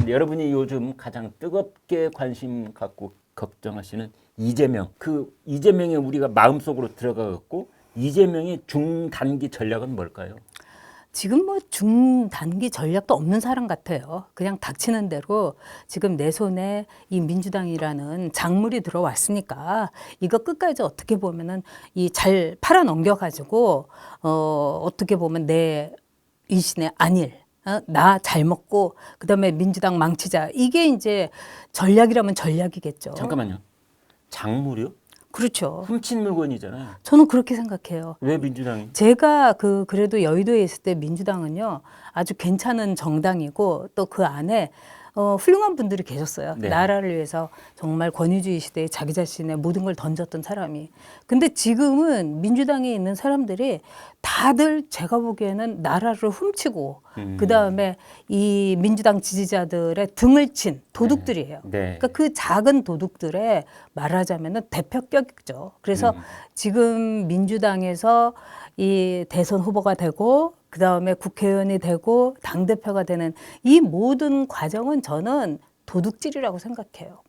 알겠습니다. 여러분이 요즘 가장 뜨겁게 관심 갖고 걱정하시는 이재명. 그 이재명이 우리가 마음속으로 들어가갖고 이재명의 중단기 전략은 뭘까요? 지금 뭐 중단기 전략도 없는 사람 같아요. 그냥 닥치는 대로 지금 내 손에 이 민주당이라는 작물이 들어왔으니까 이거 끝까지 어떻게 보면은 이 잘 팔아 넘겨가지고 어떻게 보면 내 이신의 안일. 나 잘 먹고 그다음에 민주당 망치자. 이게 이제 전략이라면 전략이겠죠. 잠깐만요. 작물이요? 그렇죠. 훔친 물건이잖아요. 저는 그렇게 생각해요. 왜 민주당이? 제가 그래도 여의도에 있을 때 민주당은요 아주 괜찮은 정당이고 또 그 안에 훌륭한 분들이 계셨어요. 네. 나라를 위해서 정말 권위주의 시대에 자기 자신의 모든 걸 던졌던 사람이. 근데 지금은 민주당에 있는 사람들이 다들 제가 보기에는 나라를 훔치고 그 다음에 이 민주당 지지자들의 등을 친 도둑들이에요. 네. 그러니까 그 작은 도둑들의 말하자면은 대표격이죠. 그래서 지금 민주당에서 이 대선 후보가 되고 그 다음에 국회의원이 되고 당대표가 되는 이 모든 과정은 저는 도둑질이라고 생각해요.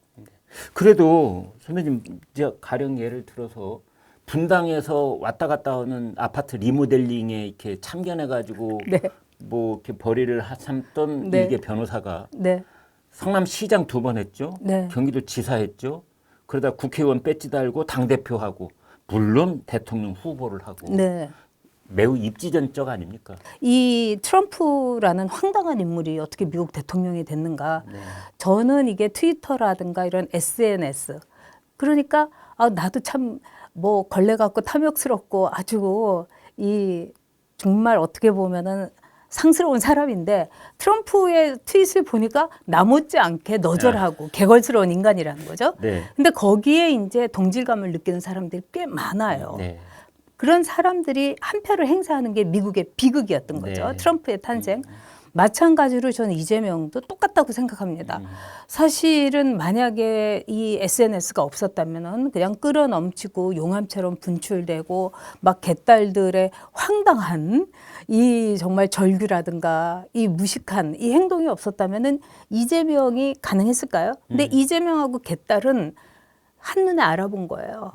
그래도 선배님 이제 가령 예를 들어서 분당에서 왔다 갔다 하는 아파트 리모델링에 이렇게 참견해가지고 네. 뭐 이렇게 벌이를 삼던 네. 일개 변호사가 네. 성남시장 2번 했죠. 네. 경기도지사 했죠. 그러다 국회의원 배지 달고 당대표하고 물론 대통령 후보를 하고 네. 매우 입지전적 아닙니까? 이 트럼프라는 황당한 인물이 어떻게 미국 대통령이 됐는가? 네. 저는 이게 트위터라든가 이런 SNS 그러니까 나도 참 뭐 걸레 같고 탐욕스럽고 아주 이 정말 어떻게 보면은 상스러운 사람인데 트럼프의 트윗을 보니까 나 못지않게 너절하고 개걸스러운 인간이라는 거죠. 네. 근데 거기에 이제 동질감을 느끼는 사람들이 꽤 많아요. 네. 그런 사람들이 한 표를 행사하는 게 미국의 비극이었던 거죠. 네. 트럼프의 탄생. 마찬가지로 저는 이재명도 똑같다고 생각합니다. 사실은 만약에 이 SNS가 없었다면은 그냥 끌어 넘치고 용암처럼 분출되고 막 개딸들의 황당한 이 정말 절규라든가 이 무식한 이 행동이 없었다면은 이재명이 가능했을까요? 근데 이재명하고 개딸은 한눈에 알아본 거예요.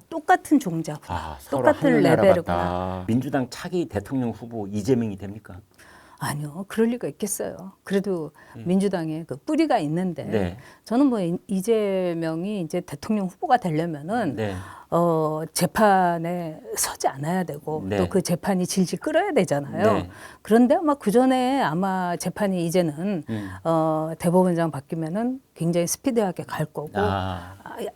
똑같은 종자구나. 서로 똑같은 한눈에 레벨이구나. 알아봤다. 민주당 차기 대통령 후보 이재명이 됩니까? 아니요, 그럴 리가 있겠어요. 그래도 민주당에 그 뿌리가 있는데 네. 저는 뭐 이재명이 이제 대통령 후보가 되려면은 네. 재판에 서지 않아야 되고 네. 또 그 재판이 질질 끌어야 되잖아요. 네. 그런데 아마 그 전에 아마 재판이 이제는 대법원장 바뀌면은 굉장히 스피디하게 갈 거고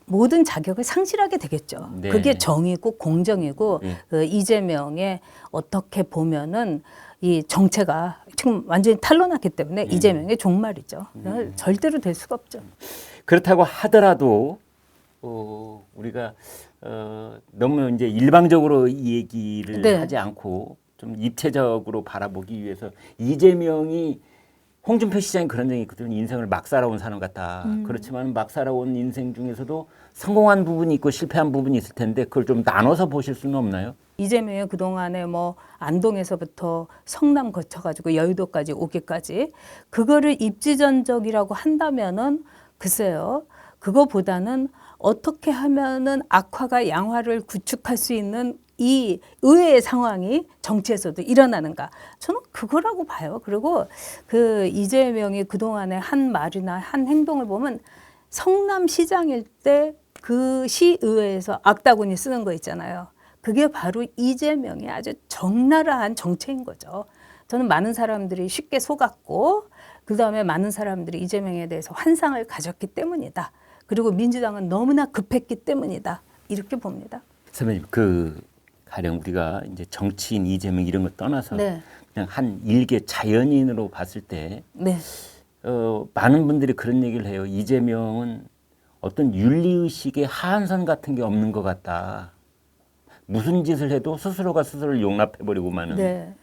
모든 자격을 상실하게 되겠죠. 네. 그게 정의고 공정이고 네. 그 이재명의 어떻게 보면은 이 정체가 지금 완전히 탄로났기 때문에 이재명의 종말이죠. 절대로 될 수가 없죠. 그렇다고 하더라도 우리가 너무 이제 일방적으로 이 얘기를 네. 하지 않고 좀 입체적으로 바라보기 위해서 이재명이 홍준표 시장이 그런 적이 있거든요. 인생을 막 살아온 사람 같다. 그렇지만 막 살아온 인생 중에서도 성공한 부분이 있고 실패한 부분이 있을 텐데 그걸 좀 나눠서 보실 수는 없나요? 이재명이 그동안에 뭐 안동에서부터 성남 거쳐가지고 여의도까지 오기까지 그거를 입지전적이라고 한다면은 글쎄요. 그거보다는 어떻게 하면은 악화가 양화를 구축할 수 있는 이 의외의 상황이 정치에서도 일어나는가. 저는 그거라고 봐요. 그리고 그 이재명이 그동안에 한 말이나 한 행동을 보면 성남시장일 때 그 시의회에서 악다구니 쓰는 거 있잖아요. 그게 바로 이재명의 아주 적나라한 정체인 거죠. 저는 많은 사람들이 쉽게 속았고 그다음에 많은 사람들이 이재명에 대해서 환상을 가졌기 때문이다. 그리고 민주당은 너무나 급했기 때문이다. 이렇게 봅니다. 선배님, 가령 우리가 이제 정치인 이재명 이런 거 떠나서 네. 그냥 한 일개 자연인으로 봤을 때 네. 많은 분들이 그런 얘기를 해요. 이재명은 어떤 윤리의식의 하한선 같은 게 없는 것 같다. 무슨 짓을 해도 스스로가 스스로를 용납해버리고만은. 네.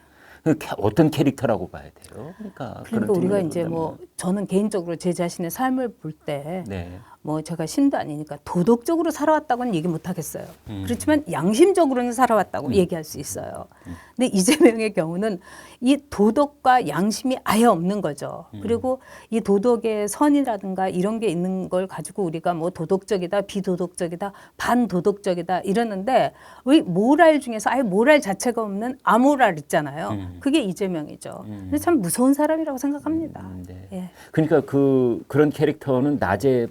어떤 캐릭터라고 봐야 돼요? 그러니까 그러니까 우리가 측면에서 이제 뭐 본다면. 저는 개인적으로 제 자신의 삶을 볼 때 네. 뭐 제가 신도 아니니까 도덕적으로 살아왔다고는 얘기 못 하겠어요. 그렇지만 양심적으로는 살아왔다고 얘기할 수 있어요. 근데 이재명의 경우는 이 도덕과 양심이 아예 없는 거죠. 그리고 이 도덕의 선이라든가 이런 게 있는 걸 가지고 우리가 뭐 도덕적이다, 비도덕적이다, 반도덕적이다 이러는데 왜 모랄 중에서 아예 모랄 자체가 없는 아모랄 있잖아요. 그게 이재명이죠. 근데 참 무서운 사람이라고 생각합니다. 네. 예. 그러니까 그런 캐릭터는 낮에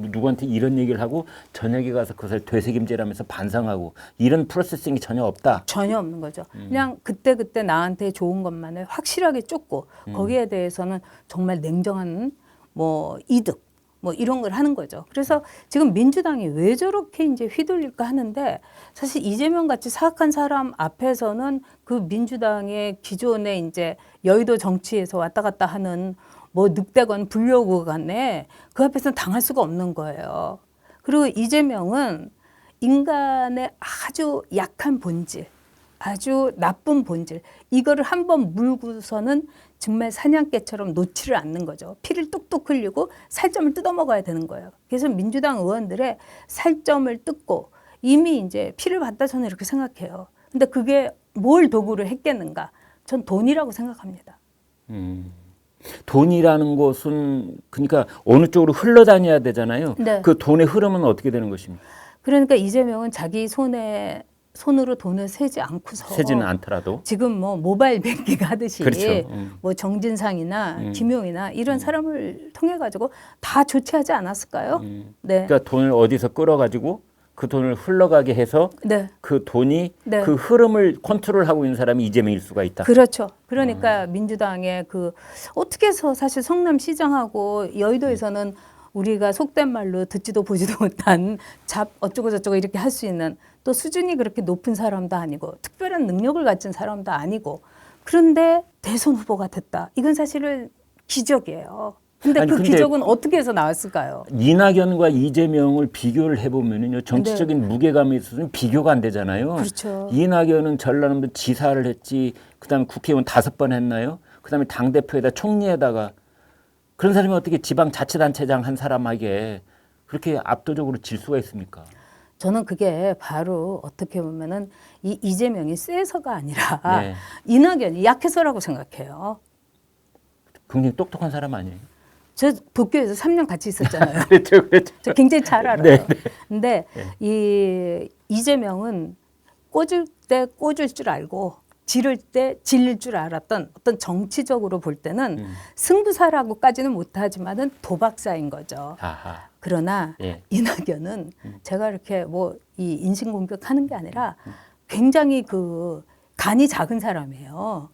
누구한테 이런 얘기를 하고 저녁에 가서 그것을 되새김질하면서 반성하고 이런 프로세싱이 전혀 없다. 전혀 없는 거죠. 그냥 그때그때 나한테 좋은 것만을 확실하게 쫓고 거기에 대해서는 정말 냉정한 뭐 이득 뭐 이런 걸 하는 거죠. 그래서 지금 민주당이 왜 저렇게 이제 휘둘릴까 하는데 사실 이재명 같이 사악한 사람 앞에서는 그 민주당의 기존의 이제 여의도 정치에서 왔다 갔다 하는 뭐 늑대건 불려구간에 그 앞에서는 당할 수가 없는 거예요. 그리고 이재명은 인간의 아주 약한 본질, 아주 나쁜 본질 이거를 한번 물고서는 정말 사냥개처럼 놓지를 않는 거죠. 피를 뚝뚝 흘리고 살점을 뜯어먹어야 되는 거예요. 그래서 민주당 의원들의 살점을 뜯고 이미 이제 피를 봤다 저는 이렇게 생각해요. 근데 그게 뭘 도구를 했겠는가? 전 돈이라고 생각합니다. 돈이라는 것은 그러니까 어느 쪽으로 흘러다녀야 되잖아요. 네. 그 돈의 흐름은 어떻게 되는 것입니까? 그러니까 이재명은 자기 손으로 돈을 세지 않고서 세지는 않더라도. 지금 뭐 모바일 뱅킹 하듯이 그렇죠. 뭐 정진상이나 김용이나 이런 사람을 통해 가지고 다 조치하지 않았을까요? 네. 그러니까 돈을 어디서 끌어가지고 그 돈을 흘러가게 해서 네. 그 돈이 네. 그 흐름을 컨트롤하고 있는 사람이 이재명일 수가 있다. 그렇죠. 그러니까 민주당의 그 어떻게 해서 사실 성남시장하고 여의도에서는 우리가 속된 말로 듣지도 보지도 못한 잡 어쩌고 저쩌고 이렇게 할 수 있는 또 수준이 그렇게 높은 사람도 아니고 특별한 능력을 가진 사람도 아니고 그런데 대선 후보가 됐다. 이건 사실은 기적이에요. 근데 아니, 그 근데 기적은 어떻게 해서 나왔을까요? 이낙연과 이재명을 비교를 해보면요 정치적인 무게감에 있어서는 비교가 안 되잖아요. 그렇죠. 이낙연은 전라남도 지사를 했지, 그다음에 국회의원 5번 했나요? 그다음에 당 대표에다 총리에다가 그런 사람이 어떻게 지방자치단체장 한 사람에게 그렇게 압도적으로 질 수가 있습니까? 저는 그게 바로 어떻게 보면은 이 이재명이 세서가 아니라 네. 이낙연이 약해서라고 생각해요. 굉장히 똑똑한 사람 아니에요? 저 도쿄에서 3년 같이 있었잖아요. 그렇죠, 그렇죠. 저 굉장히 잘 알아요. 네, 네. 근데 이 이재명은 꽂을 때 꽂을 줄 알고 지를 때 질릴 줄 알았던 어떤 정치적으로 볼 때는 승부사라고까지는 못하지만은 도박사인 거죠. 아하. 그러나 예. 이낙연은 제가 이렇게 뭐 이 인신공격하는 게 아니라 굉장히 그 간이 작은 사람이에요.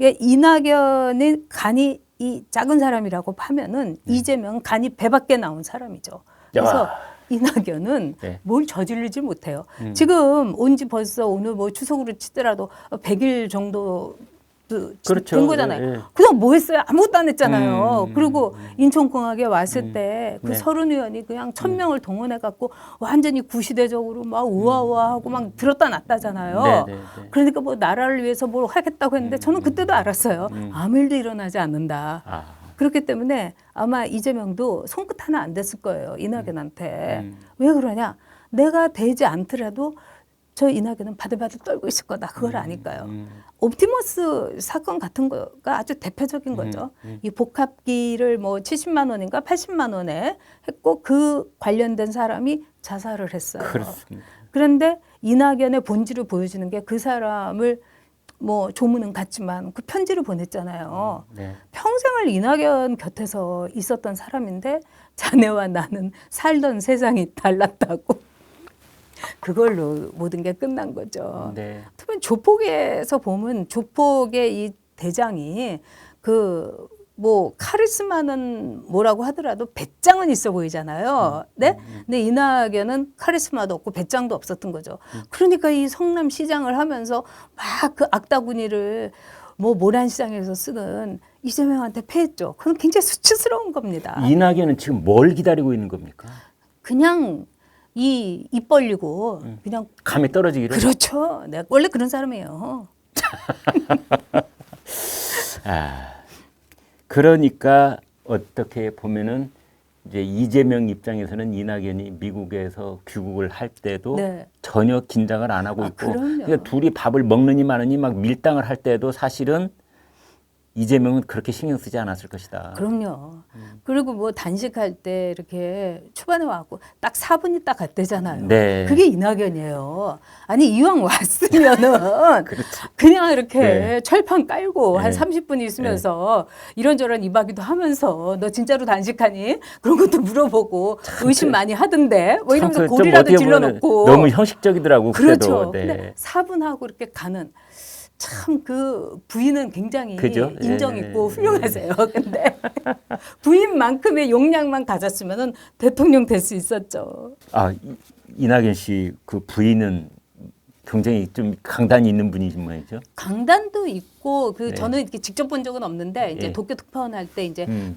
예, 이낙연은 간이 이 작은 사람이라고 하면은 이재명은 간이 배밖에 나온 사람이죠. 그래서 이낙연은 네. 뭘 저지르지 못해요. 지금 온 지 벌써 오늘 뭐 추석으로 치더라도 100일 정도 그렇죠. 된 거잖아요. 예, 예. 그냥 뭐 했어요? 아무것도 안 했잖아요. 그리고 인천공항에 왔을 때 그 네. 서른 의원이 그냥 1,000명을 동원해 갖고 완전히 구시대적으로 막 우아우아하고 막 들었다 놨다잖아요. 네, 네, 네. 그러니까 뭐 나라를 위해서 뭘 하겠다고 했는데 저는 그때도 알았어요. 아무 일도 일어나지 않는다. 아. 그렇기 때문에 아마 이재명도 손끝 하나 안 댔을 거예요. 이낙연한테. 왜 그러냐? 내가 되지 않더라도 저 이낙연은 바들바들 떨고 있을 거다. 그걸 아니까요. 옵티머스 사건 같은 거가 아주 대표적인 거죠. 이 복합기를 뭐 70만 원인가 80만 원에 했고 그 관련된 사람이 자살을 했어요. 그렇습니다. 그런데 이낙연의 본질을 보여주는 게 그 사람을 뭐 조문은 같지만 그 편지를 보냈잖아요. 네. 평생을 이낙연 곁에서 있었던 사람인데 자네와 나는 살던 세상이 달랐다고. 그걸로 모든 게 끝난 거죠. 네. 특히 조폭에서 보면 조폭의 이 대장이 그 뭐 카리스마는 뭐라고 하더라도 배짱은 있어 보이잖아요. 네? 근데 이낙연은 카리스마도 없고 배짱도 없었던 거죠. 그러니까 이 성남시장을 하면서 막 그 악다구니를 뭐 모란시장에서 쓰는 이재명한테 패했죠. 그건 굉장히 수치스러운 겁니다. 이낙연은 지금 뭘 기다리고 있는 겁니까? 그냥 이 입 벌리고 그냥 감에 떨어지기를. 그렇죠. 내가 원래 그런 사람이에요. 그러니까 어떻게 보면은 이제 이재명 입장에서는 이낙연이 미국에서 귀국을 할 때도 네. 전혀 긴장을 안 하고 있고 그럼요. 그러니까 둘이 밥을 먹느니 마느니 막 밀당을 할 때도 사실은 이재명은 그렇게 신경 쓰지 않았을 것이다. 그럼요. 그리고 뭐 단식할 때 이렇게 초반에 와갖고 딱 4분이 딱 갔대잖아요. 네. 그게 이낙연이에요. 아니 이왕 왔으면은 그냥 이렇게 네. 철판 깔고 한 네. 30분 있으면서 이런저런 이야기도 하면서 너 진짜로 단식하니? 그런 것도 물어보고 의심 많이 하던데 뭐 이러면서 좀 고리라도 어떻게 보면은 질러놓고 너무 형식적이더라고. 그렇죠. 그때도. 네. 근데 4분하고 이렇게 가는 참 그 부인은 굉장히 그죠? 인정 예. 있고 훌륭하세요. 근데 부인만큼의 용량만 가졌으면은 대통령 될 수 있었죠. 이낙연 씨 그 부인은 굉장히 좀 강단이 있는 분이지 뭐죠? 강단도 있고 네. 저는 이렇게 직접 본 적은 없는데 이제 예. 도쿄 특파원 할 때 이제 음.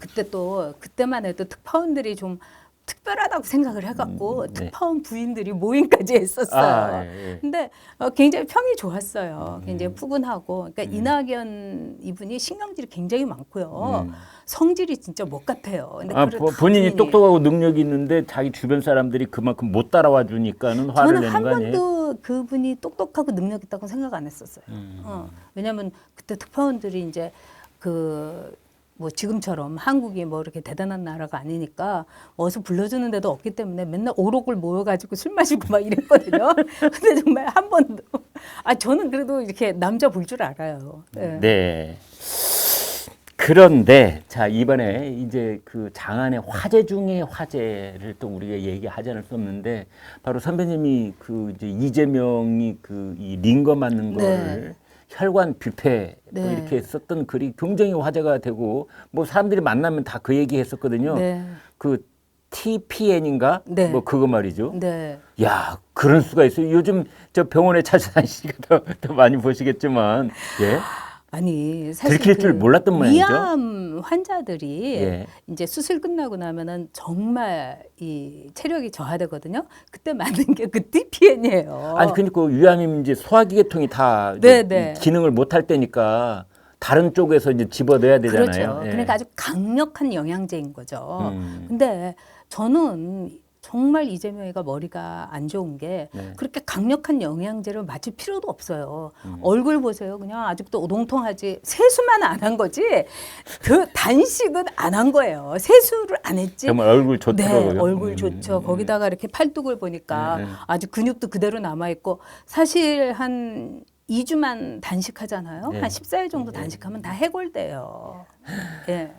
그때만 해도 특파원들이 좀 특별하다고 생각을 해갖고 네. 특파원 부인들이 모임까지 했었어요. 예. 근데 굉장히 평이 좋았어요. 굉장히 푸근하고. 그러니까 이낙연 이분이 신경질이 굉장히 많고요. 성질이 진짜 못 같아요. 근데 그걸 다 본인이 부인이- 똑똑하고 능력이 있는데 자기 주변 사람들이 그만큼 못 따라와 주니까는 화를 저는 내는 한 거 아니에요? 번도 그분이 똑똑하고 능력 있다고 생각 안 했었어요. 왜냐하면 그때 특파원들이 이제 뭐 지금처럼 한국이 뭐 이렇게 대단한 나라가 아니니까 어서 불러주는 데도 없기 때문에 맨날 오록을 모여가지고 술 마시고 막 이랬거든요. 근데 정말 한 번도 저는 그래도 이렇게 남자 볼 줄 알아요. 네. 네. 그런데 자 이번에 이제 그 장안의 화제 중에 화제를 또 우리가 얘기하지 않을 수 없는데 바로 선배님이 그 이제 이재명이 그 이 링거 맞는 거를 혈관 뷔페 뭐 네. 이렇게 썼던 글이 굉장히 화제가 되고 뭐 사람들이 만나면 다 그 얘기 했었거든요. 네. 그 TPN인가? 네. 뭐 그거 말이죠. 네. 야, 그럴 수가 있어요. 요즘 저 병원에 찾아다니시니까 더 많이 보시겠지만, 예. 아니 사실 들킬 줄 몰랐던 모양이죠. 위암 환자들이 예. 이제 수술 끝나고 나면은 정말 이 체력이 저하되거든요. 그때 맞는 게 그 TPN이에요. 아니 그러니까 위암이면 이제 소화기 계통이 다 네, 이제 네. 기능을 못할 때니까 다른 쪽에서 이제 집어넣어야 되잖아요. 그렇죠. 예. 그러니까 아주 강력한 영양제인 거죠. 음. 근데 저는 정말 이재명이가 머리가 안 좋은 게 네. 그렇게 강력한 영양제를 맞을 필요도 없어요. 얼굴 보세요. 그냥 아직도 오동통하지. 세수만 안 한 거지. 그 단식은 안 한 거예요. 세수를 안 했지. 정말 얼굴 좋더라고요. 네, 얼굴 좋죠. 거기다가 이렇게 팔뚝을 보니까 아주 근육도 그대로 남아 있고 사실 한 2주만 단식하잖아요. 네. 한 14일 정도 단식하면 다 해골돼요. 예.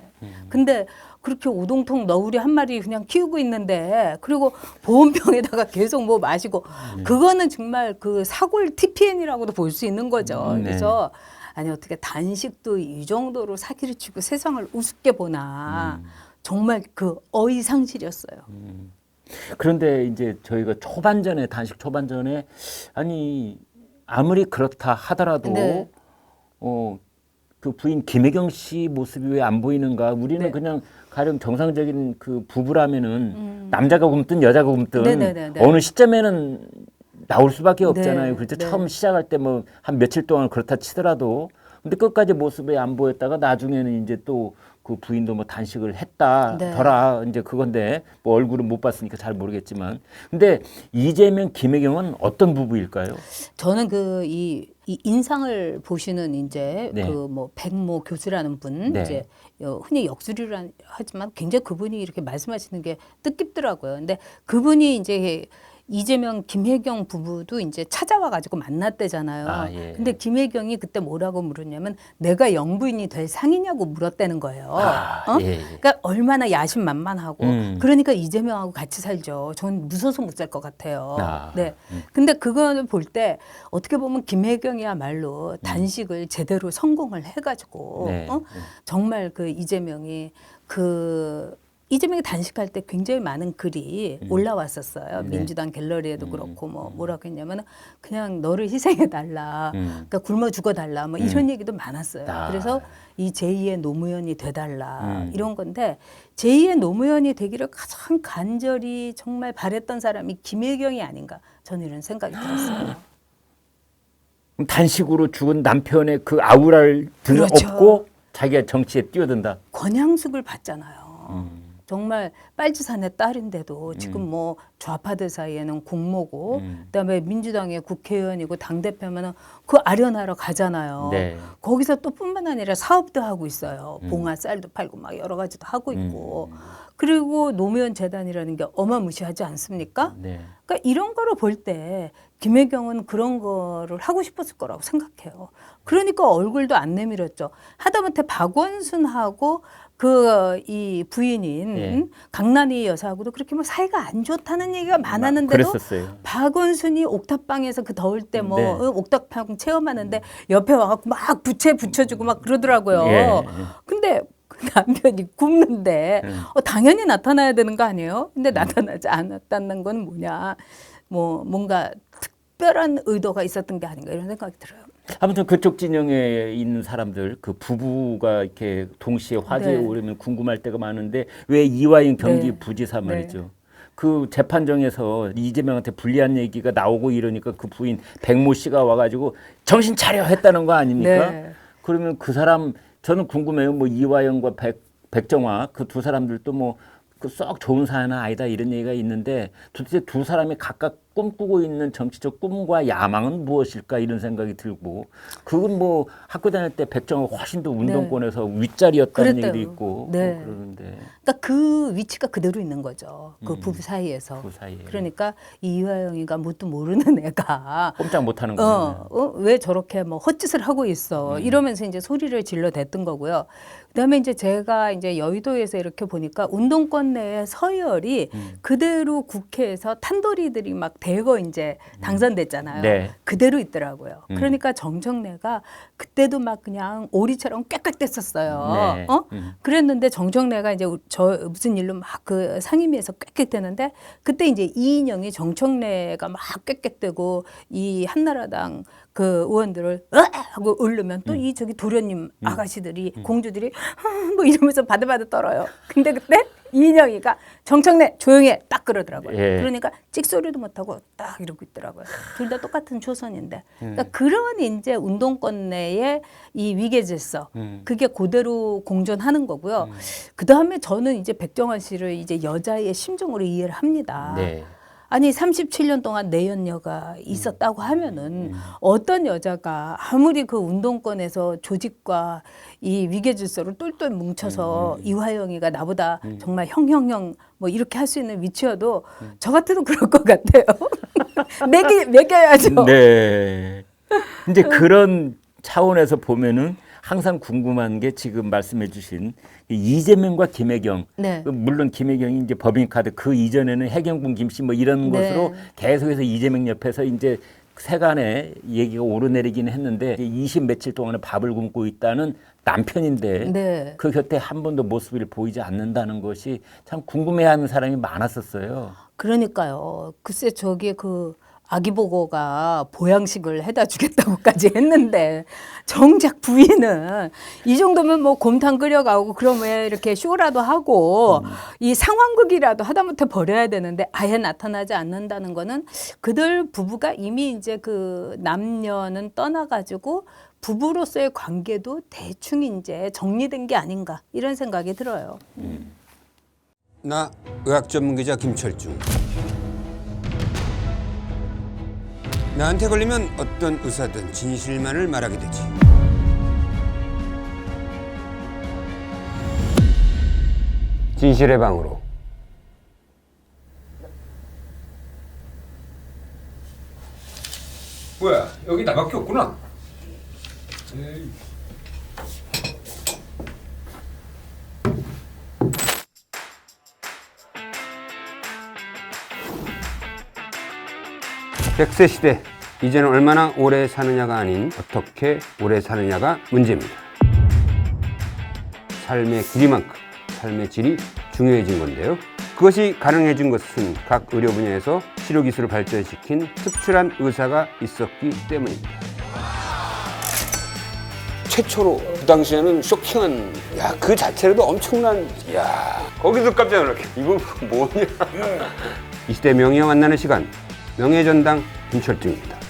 근데 그렇게 오동통 너구리 한 마리 그냥 키우고 있는데 그리고 보온병에다가 계속 뭐 마시고 그거는 정말 그 사골 TPN이라고도 볼 수 있는 거죠. 네. 그래서 아니 어떻게 단식도 이 정도로 사기를 치고 세상을 우습게 보나 정말 그 어이상실이었어요. 그런데 이제 저희가 초반전에 단식 초반전에 아니 아무리 그렇다 하더라도 네. 그 부인 김혜경 씨 모습이 왜 안 보이는가? 우리는 네. 그냥 가령 정상적인 그 부부라면은 남자가 굶든 여자가 굶든 네네네네. 어느 시점에는 나올 수밖에 없잖아요. 네, 그렇죠. 네. 처음 시작할 때 뭐 한 며칠 동안 그렇다 치더라도 근데 끝까지 모습이 안 보였다가 나중에는 이제 또 그 부인도 뭐 단식을 했다 네. 더라 이제 그건데 뭐 얼굴은 못 봤으니까 잘 모르겠지만 근데 이재명 김혜경은 어떤 부부일까요? 저는 이 인상을 보시는 이제 네. 그 뭐 백모 교수라는 분 네. 이제 흔히 역술이라 하지만 굉장히 그분이 이렇게 말씀하시는 게 뜻깊더라고요. 근데 그분이 이제 이재명 김혜경 부부도 이제 찾아와 가지고 만났대잖아요. 예. 근데 김혜경이 그때 뭐라고 물었냐면 내가 영부인이 될 상이냐고 물었다는 거예요. 예. 그러니까 얼마나 야심만만하고 그러니까 이재명하고 같이 살죠. 전 무서워서 못 살 것 같아요. 네. 근데 그거를 볼 때 어떻게 보면 김혜경이야말로 단식을 제대로 성공을 해가지고 네. 정말 그 이재명이 단식할 때 굉장히 많은 글이 올라왔었어요. 네. 민주당 갤러리에도 그렇고 뭐라고 했냐면 그냥 너를 희생해 달라. 그러니까 굶어 죽어 달라. 뭐 이런 얘기도 많았어요. 그래서 이 제2의 노무현이 돼달라 이런 건데 제2의 노무현이 되기를 가장 간절히 정말 바랬던 사람이 김혜경이 아닌가 저는 이런 생각이 들었어요. 단식으로 죽은 남편의 그 아우라를 그렇죠. 업고 자기가 정치에 뛰어든다. 권양숙을 봤잖아요. 정말 빨치산의 딸인데도 지금 뭐 좌파들 사이에는 공모고 그다음에 민주당의 국회의원이고 당대표면은 그 아련하러 가잖아요. 네. 거기서 또 뿐만 아니라 사업도 하고 있어요. 봉화 쌀도 팔고 막 여러 가지도 하고 있고. 그리고 노무현 재단이라는 게 어마무시하지 않습니까? 네. 그러니까 이런 거를 볼 때 김혜경은 그런 거를 하고 싶었을 거라고 생각해요. 그러니까 얼굴도 안 내밀었죠. 하다못해 박원순하고 그 이 부인인 예. 강난희 여사하고도 그렇게 뭐 사이가 안 좋다는 얘기가 많았는데도 그랬었어요. 박원순이 옥탑방에서 그 더울 때 뭐 네. 옥탑방 체험하는데 옆에 와갖고 막 부채 붙여주고 막 그러더라고요. 예. 근데 그 남편이 굽는데 당연히 나타나야 되는 거 아니에요? 근데 나타나지 않았다는 건 뭐냐? 뭐 뭔가 특별한 의도가 있었던 게 아닌가 이런 생각이 들어요. 아무튼 그쪽 진영에 있는 사람들 그 부부가 이렇게 동시에 화제에 네. 오르면 궁금할 때가 많은데 왜 이화영 경기 네. 부지사 네. 말이죠. 그 재판정에서 이재명한테 불리한 얘기가 나오고 이러니까 그 부인 백모 씨가 와가지고 정신 차려 했다는 거 아닙니까? 네. 그러면 그 사람 저는 궁금해요. 뭐 이화영과 백정화 그 두 사람들도 뭐 그 썩 좋은 사연은 아니다 이런 얘기가 있는데 도대체 두 사람이 각각 꿈꾸고 있는 정치적 꿈과 야망은 무엇일까 이런 생각이 들고 그건 뭐 학교 다닐 때 백정화가 훨씬 더 운동권에서 윗자리였다는 그랬대요. 얘기도 있고 네. 뭐 그러는데 그러니까 그 위치가 그대로 있는 거죠. 그 부부 사이에서. 그 사이에 그러니까 이화영이가 뭣도 모르는 애가 꼼짝 못하는 거예요. 왜 저렇게 뭐 헛짓을 하고 있어 이러면서 이제 소리를 질러댔던 거고요. 그다음에 이제 제가 이제 여의도에서 이렇게 보니까 운동권 내의 서열이 그대로 국회에서 탄도리들이 막 대거 이제 당선됐잖아요. 네. 그대로 있더라고요. 그러니까 정청래가 그때도 막 그냥 오리처럼 꽥꽥댔었어요. 네. 그랬는데 정청래가 이제 저 무슨 일로 막 그 상임위에서 꽥꽥대는데 그때 이제 이인영이 정청래가 막 꽥꽥대고 이 한나라당 그 의원들을 하고 울르면 또 이 저기 도련님 아가씨들이 공주들이 뭐 이러면서 바들바들 떨어요. 근데 그때 이인영이가 정청래 조용해 딱 그러더라고요. 예. 그러니까 찍소리도 못하고 딱 이러고 있더라고요. 둘 다 똑같은 초선인데. 그러니까 그런 이제 운동권 내의 이 위계 질서 그게 그대로 공존하는 거고요. 그 다음에 저는 이제 백정환 씨를 이제 여자의 심정으로 이해를 합니다. 네. 아니 37년 동안 내연녀가 있었다고 하면은 어떤 여자가 아무리 그 운동권에서 조직과 이 위계 질서를 똘똘 뭉쳐서 이화영이가 나보다 정말 형형형 뭐 이렇게 할 수 있는 위치여도 저 같아도 그럴 것 같아요. 매겨야죠. 네. 이제 그런 차원에서 보면은 항상 궁금한 게 지금 말씀해 주신 이재명과 김혜경. 네. 물론 김혜경이 이제 법인카드 그 이전에는 해경군 김씨 뭐 이런 네. 것으로 계속해서 이재명 옆에서 이제 세간에 얘기가 오르내리긴 했는데 20 며칠 동안에 밥을 굶고 있다는 남편인데 네. 그 곁에 한 번도 모습을 보이지 않는다는 것이 참 궁금해하는 사람이 많았었어요. 그러니까요. 글쎄 저기 그 아기보고가 보양식을 해다 주겠다고까지 했는데 정작 부인은 이 정도면 뭐 곰탕 끓여가고 그러면 왜 이렇게 쇼라도 하고 이 상황극이라도 하다못해 버려야 되는데 아예 나타나지 않는다는 거는 그들 부부가 이미 이제 그 남녀는 떠나가지고 부부로서의 관계도 대충 이제 정리된 게 아닌가 이런 생각이 들어요. 나 의학 전문 기자 김철중. 나한테 걸리면 어떤 의사든 진실만을 말하게 되지. 진실의 방으로. 뭐야, 여기 나밖에 없구나. 에이. 백세 시대, 이제는 얼마나 오래 사느냐가 아닌 어떻게 오래 사느냐가 문제입니다. 삶의 길이만큼 삶의 질이 중요해진 건데요. 그것이 가능해진 것은 각 의료 분야에서 치료 기술을 발전시킨 특출한 의사가 있었기 때문입니다. 최초로 그 당시에는 쇼킹한, 그 자체로도 엄청난, 거기서 깜짝 놀랐게 이거 뭐냐. 이 시대 명예와 만나는 시간, 명예전당 김철중입니다.